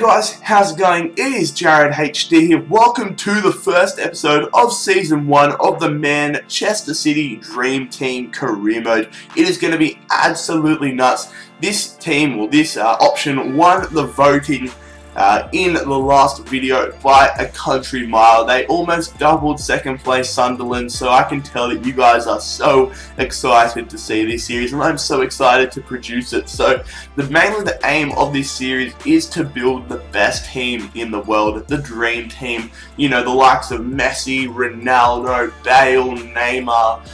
guys, how's it going? It is Jared HD here. Welcome to the first episode of Season 1 of the Manchester City Dream Team Career Mode. It is going to be absolutely nuts. This team, or this option, won the voting in the last video by a country mile. They almost doubled second place Sunderland, so I can tell that you guys are so excited to see this series, and I'm so excited to produce it. So mainly the aim of this series is to build the best team in the world, the dream team. You know, the likes of Messi, Ronaldo, Bale, Neymar,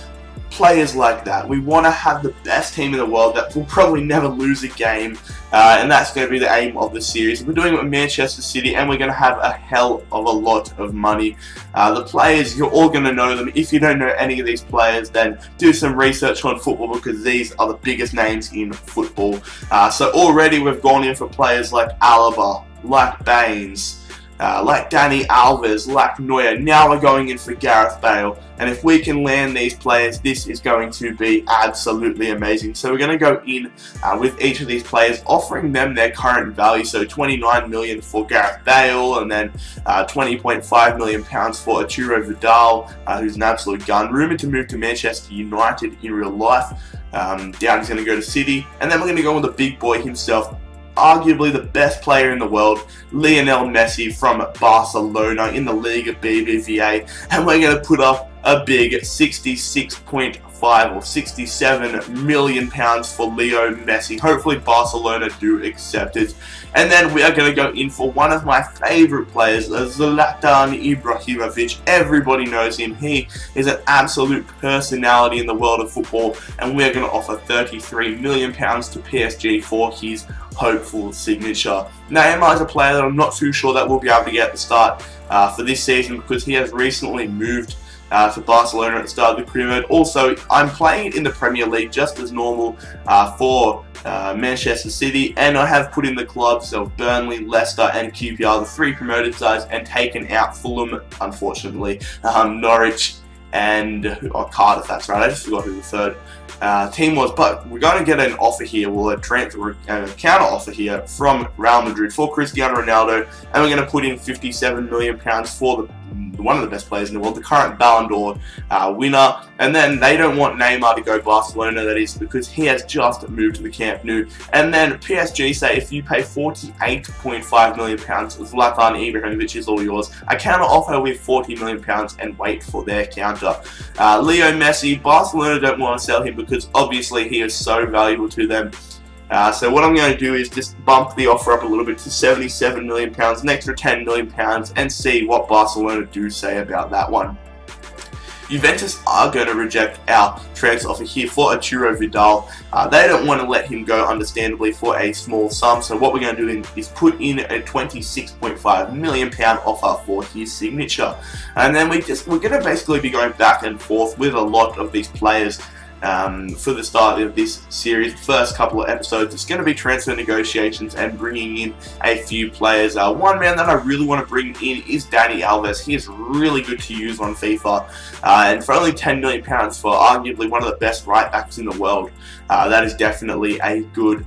players like that. We want to have the best team in the world that will probably never lose a game, and that's going to be the aim of the series. We're doing it with Manchester City, and we're going to have a hell of a lot of money. The players, you're all going to know them. If you don't know any of these players, then do some research on football, because these are the biggest names in football. So already we've gone in for players like Alaba, like Baines, like Dani Alves, like Neuer. Now we're going in for Gareth Bale, and if we can land these players, this is going to be absolutely amazing. So we're going to go in with each of these players, offering them their current value. So 29 million for Gareth Bale, and then 20.5 million pounds for Arturo Vidal, who's an absolute gun, rumoured to move to Manchester United in real life. Down he's going to go to City, and then we're going to go with the big boy himself, arguably the best player in the world, Lionel Messi from Barcelona in the Liga BBVA, and we're going to put up a big 66.5 or 67 million pounds for Leo Messi. Hopefully Barcelona do accept it. And then we are going to go in for one of my favourite players, Zlatan Ibrahimovic. Everybody knows him. He is an absolute personality in the world of football, and we're going to offer 33 million pounds to PSG for his hopeful signature. Neymar is a player that I'm not too sure that we'll be able to get at the start for this season, because he has recently moved to Barcelona at the start of the career mode. Also, I'm playing it in the Premier League just as normal for Manchester City, and I have put in the clubs of Burnley, Leicester and QPR, the three promoted sides, and taken out Fulham, unfortunately, Norwich and Cardiff. That's right, I just forgot who the third team was. But we're going to get an offer here, well, a counter offer here from Real Madrid for Cristiano Ronaldo, and we're going to put in 57 million pounds for one of the best players in the world, the current Ballon d'Or winner. And then they don't want Neymar to go Barcelona, that is because he has just moved to the Camp Nou. And then PSG say, if you pay 48.5 million pounds, Zlatan Ibrahimovic is all yours. A counter offer with 40 million pounds, and wait for their counter. Leo Messi, Barcelona don't want to sell him because obviously he is so valuable to them. So what I'm going to do is just bump the offer up a little bit to 77 million pounds, an extra 10 million pounds, and see what Barcelona do say about that one. Juventus are going to reject our transfer offer here for Arturo Vidal. They don't want to let him go, understandably, for a small sum. So what we're going to do is put in a 26.5 million pound offer for his signature. And then we're going to basically be going back and forth with a lot of these players. For the start of this series, the first couple of episodes, it's going to be transfer negotiations and bringing in a few players. One man that I really want to bring in is Dani Alves. He is really good to use on FIFA, and for only 10 million pounds for arguably one of the best right backs in the world, that is definitely a good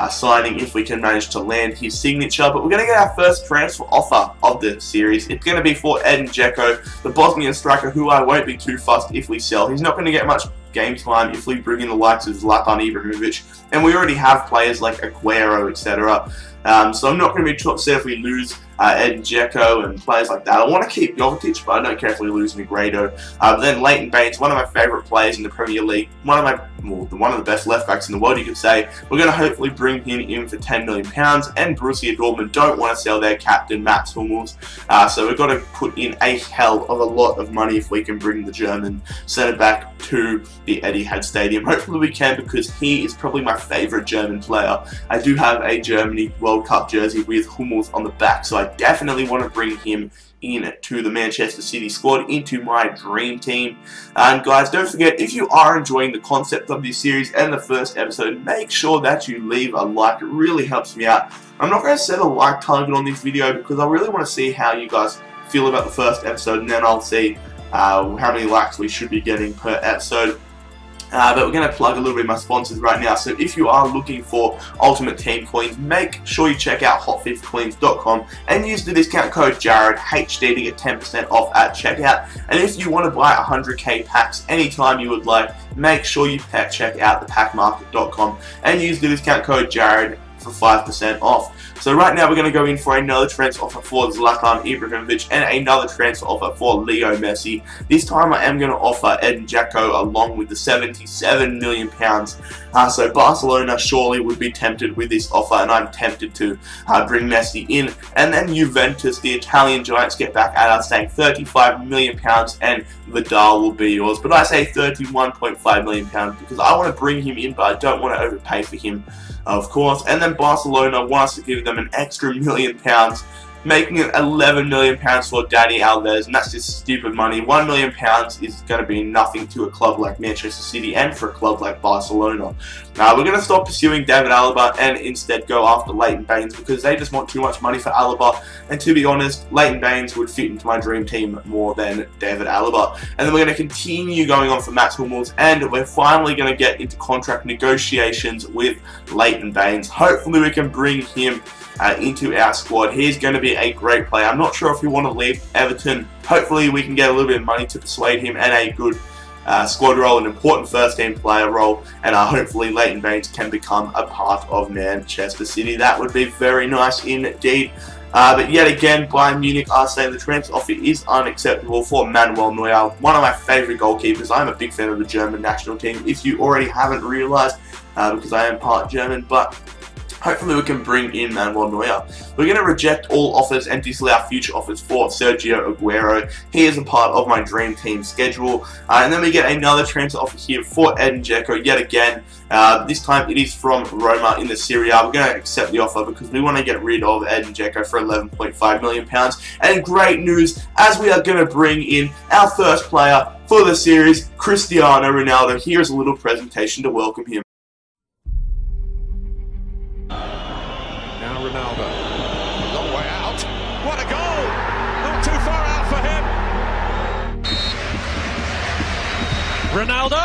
signing if we can manage to land his signature. But we're going to get our first transfer offer of the series. It's going to be for Edin Dzeko, the Bosnian striker, who I won't be too fussed if we sell. He's not going to get much game time if we bring in the likes of Zlatan Ibrahimovic, and we already have players like Aguero, etc. So I'm not going to be too upset if we lose Edin Dzeko and players like that. I want to keep Jovetic, but I don't care if we lose Negredo. But then Leighton Baines, one of my favourite players in the Premier League, one of the best left backs in the world, you could say. We're going to hopefully bring him in for 10 million pounds, and Borussia Dortmund don't want to sell their captain, Mats Hummels. So we've got to put in a hell of a lot of money if we can bring the German centre back to the Etihad Stadium. Hopefully we can, because he is probably my favourite German player. I do have a Germany World Cup jersey with Hummels on the back, so I definitely want to bring him in to the Manchester City squad, into my dream team. And guys, don't forget, if you are enjoying the concept of this series and the first episode, make sure that you leave a like. It really helps me out. I'm not going to set a like target on this video because I really want to see how you guys feel about the first episode, and then I'll see how many likes we should be getting per episode. But we're going to plug a little bit of my sponsors right now. So if you are looking for Ultimate Team coins, make sure you check out hotfifcoins.com and use the discount code JaredHD to get 10% off at checkout. And if you want to buy 100k packs anytime you would like, make sure you check out thepackmarket.com and use the discount code Jared for 5% off. So right now we're going to go in for another transfer offer for Zlatan Ibrahimovic and another transfer offer for Leo Messi. This time I am going to offer Edin Dzeko along with the £77 million. So Barcelona surely would be tempted with this offer, and I'm tempted to bring Messi in. And then Juventus, the Italian giants, get back at us saying £35 million and Vidal will be yours. But I say £31.5 million because I want to bring him in, but I don't want to overpay for him, of course. And then Barcelona want us to give them an extra £1 million, making it £11 million for Dani Alves, and that's just stupid money. £1 million is going to be nothing to a club like Manchester City and for a club like Barcelona. Now we're going to stop pursuing David Alaba and instead go after Leighton Baines because they just want too much money for Alaba, and to be honest, Leighton Baines would fit into my dream team more than David Alaba. And then we're going to continue going on for Mats Hummels, and we're finally going to get into contract negotiations with Leighton Baines. Hopefully we can bring him into our squad. He's going to be a great player. I'm not sure if we want to leave Everton. Hopefully we can get a little bit of money to persuade him and a good squad role, an important first team player role, and hopefully Leighton Baines can become a part of Manchester City. That would be very nice indeed. But yet again, Bayern Munich are saying the transfer offer is unacceptable for Manuel Neuer, one of my favourite goalkeepers. I'm a big fan of the German national team, if you already haven't realised, because I am part German, but hopefully we can bring in Manuel Neuer. We're going to reject all offers and disallow future offers for Sergio Aguero. He is a part of my dream team schedule. And then we get another transfer offer here for Edin Dzeko yet again. This time it is from Roma in the Serie A. We're going to accept the offer because we want to get rid of Edin Dzeko for £11.5 million. And great news, as we are going to bring in our first player for the series, Cristiano Ronaldo. Here's a little presentation to welcome him. Ronaldo, long way out, what a goal, not too far out for him. Ronaldo!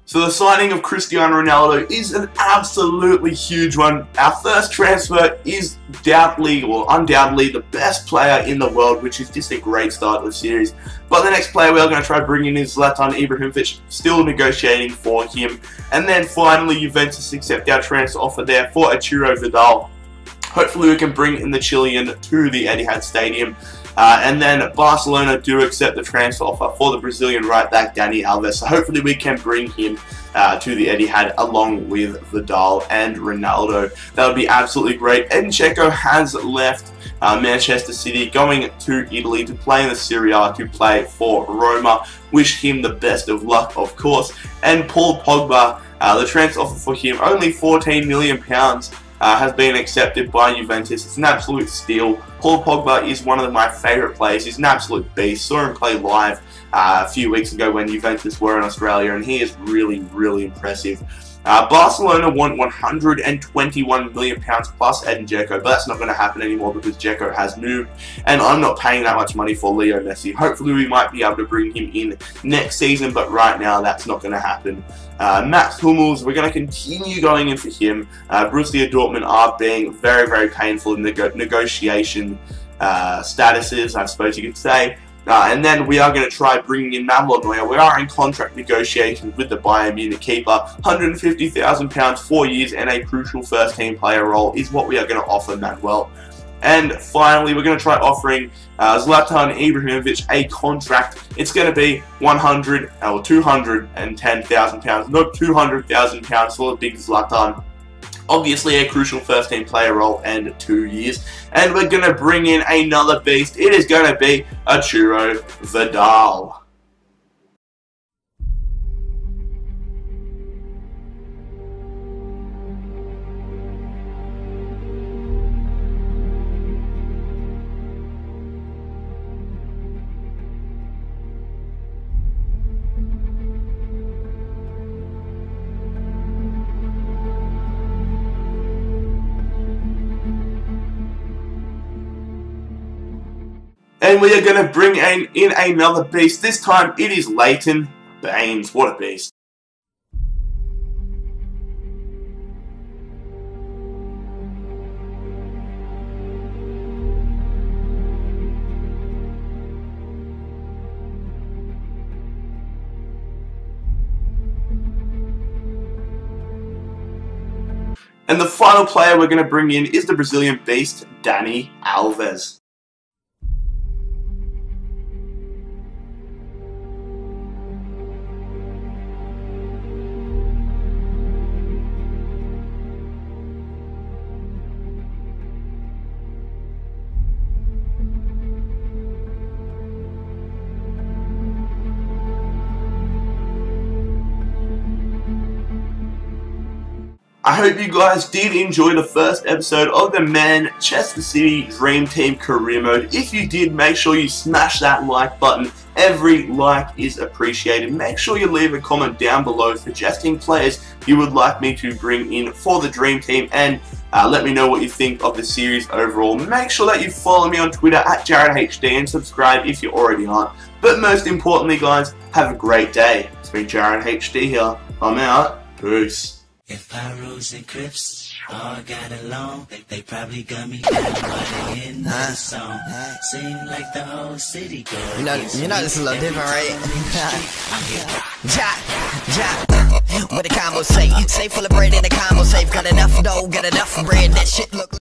So the signing of Cristiano Ronaldo is an absolutely huge one. Our first transfer is undoubtedly the best player in the world, which is just a great start to the series. But the next player we are going to try bringing in is Zlatan Ibrahimovic, still negotiating for him. And then finally Juventus accept our transfer offer there for Arturo Vidal. Hopefully we can bring in the Chilean to the Etihad Stadium. And then Barcelona do accept the transfer offer for the Brazilian right back Dani Alves. So hopefully we can bring him to the Etihad along with Vidal and Ronaldo. That would be absolutely great. Edin Dzeko has left Manchester City, going to Italy to play in the Serie A, to play for Roma. Wish him the best of luck, of course. And Paul Pogba, the transfer offer for him, only £14 million. Has been accepted by Juventus. It's an absolute steal. Paul Pogba is one of my favourite players. He's an absolute beast. Saw him play live a few weeks ago when Juventus were in Australia, and he is really, really impressive. Barcelona want £121 million plus Edin Dzeko, but that's not going to happen anymore because Dzeko has moved, and I'm not paying that much money for Leo Messi. Hopefully we might be able to bring him in next season, but right now that's not going to happen. Mats Hummels, we're going to continue going in for him. Borussia Dortmund are being very, very painful in the negotiation statuses, I suppose you could say. And then we are going to try bringing in Manuel Neuer. We are in contract negotiations with the Bayern Munich keeper. £150,000, 4 years, and a crucial first-team player role is what we are going to offer Manuel. And finally, we're going to try offering Zlatan Ibrahimovic a contract. It's going to be £210,000, not £200,000 for the big Zlatan. Obviously a crucial first team player role and 2 years. And we're going to bring in another beast. It is going to be Arturo Vidal. And we are going to bring in another beast. This time it is Leighton Baines. What a beast. And the final player we're going to bring in is the Brazilian beast, Dani Alves. I hope you guys did enjoy the first episode of the Manchester City Dream Team Career Mode. If you did, make sure you smash that like button. Every like is appreciated. Make sure you leave a comment down below suggesting players you would like me to bring in for the Dream Team, and let me know what you think of the series overall. Make sure that you follow me on Twitter at JaredHD and subscribe if you already aren't. But most importantly, guys, have a great day. It's been JaredHD here. I'm out. Peace. If Pyros and Crips all got along, they probably got me down by the end of the song. Seem like the whole city goes. You know this is a little different, right? What the combo say? Safe full of bread in the combo safe. Got enough dough, got enough bread. That shit look